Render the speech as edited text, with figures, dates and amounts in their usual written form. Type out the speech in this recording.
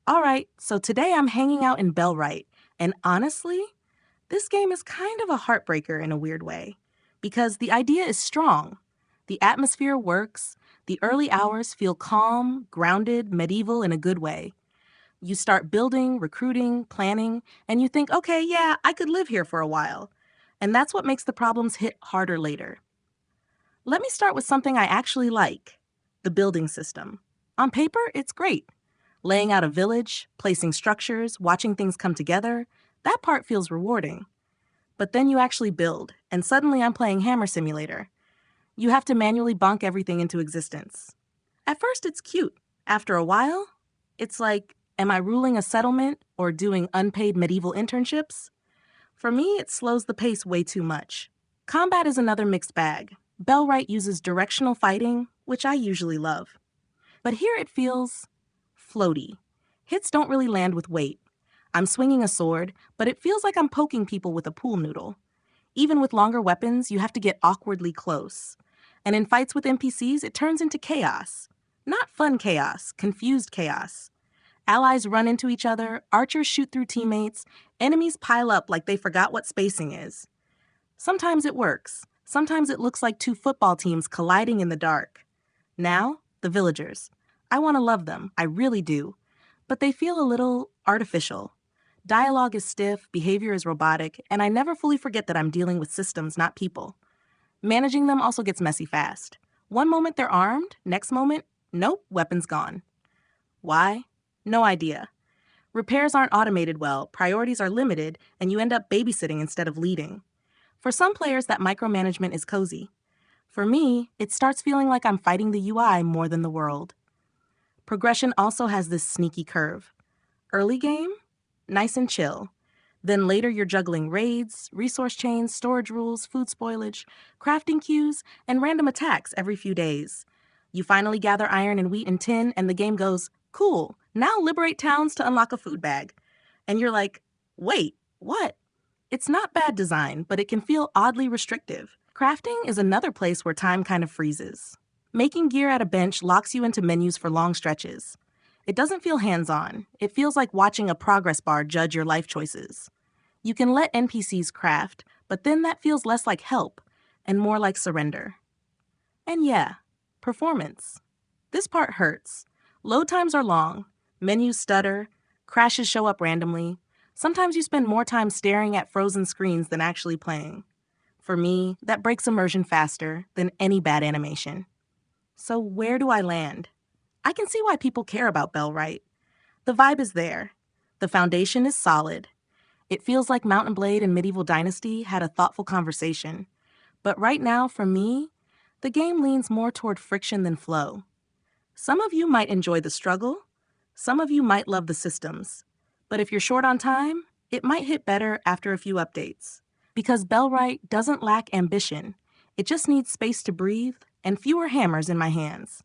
All right, so today I'm hanging out in Bellwright, and honestly, this game is kind of a heartbreaker in a weird way. Because the idea is strong, the atmosphere works, the early hours feel calm, grounded, medieval in a good way. You start building, recruiting, planning, and you think, okay, yeah, I could live here for a while. And that's what makes the problems hit harder later. Let me start with something I actually like: the building system. On paper, it's great. Laying out a village, placing structures, watching things come together, that part feels rewarding. But then you actually build, and suddenly I'm playing Hammer Simulator. You have to manually bonk everything into existence. At first, it's cute. After a while, it's like, am I ruling a settlement or doing unpaid medieval internships? For me, it slows the pace way too much. Combat is another mixed bag. Bellwright uses directional fighting, which I usually love. But here it feels floaty. Hits don't really land with weight. I'm swinging a sword, but it feels like I'm poking people with a pool noodle. Even with longer weapons, you have to get awkwardly close. And in fights with NPCs, it turns into chaos. Not fun chaos, confused chaos. Allies run into each other, archers shoot through teammates, enemies pile up like they forgot what spacing is. Sometimes it works. Sometimes it looks like two football teams colliding in the dark. Now, the villagers. I want to love them, I really do. But they feel a little artificial. Dialogue is stiff, behavior is robotic, and I never fully forget that I'm dealing with systems, not people. Managing them also gets messy fast. One moment they're armed, next moment, nope, weapons gone. Why? No idea. Repairs aren't automated well, priorities are limited, and you end up babysitting instead of leading. For some players, that micromanagement is cozy. For me, it starts feeling like I'm fighting the UI more than the world. Progression also has this sneaky curve. Early game? Nice and chill. Then later you're juggling raids, resource chains, storage rules, food spoilage, crafting queues, and random attacks every few days. You finally gather iron and wheat and tin, and the game goes, cool, now liberate towns to unlock a food bag. And you're like, wait, what? It's not bad design, but it can feel oddly restrictive. Crafting is another place where time kind of freezes. Making gear at a bench locks you into menus for long stretches. It doesn't feel hands-on. It feels like watching a progress bar judge your life choices. You can let NPCs craft, but then that feels less like help and more like surrender. And yeah, performance. This part hurts. Load times are long, menus stutter, crashes show up randomly. Sometimes you spend more time staring at frozen screens than actually playing. For me, that breaks immersion faster than any bad animation. So where do I land? I can see why people care about Bellwright. The vibe is there. The foundation is solid. It feels like Mount and Blade and Medieval Dynasty had a thoughtful conversation. But right now, for me, the game leans more toward friction than flow. Some of you might enjoy the struggle. Some of you might love the systems. But if you're short on time, it might hit better after a few updates. Because Bellwright doesn't lack ambition. It just needs space to breathe and fewer hammers in my hands.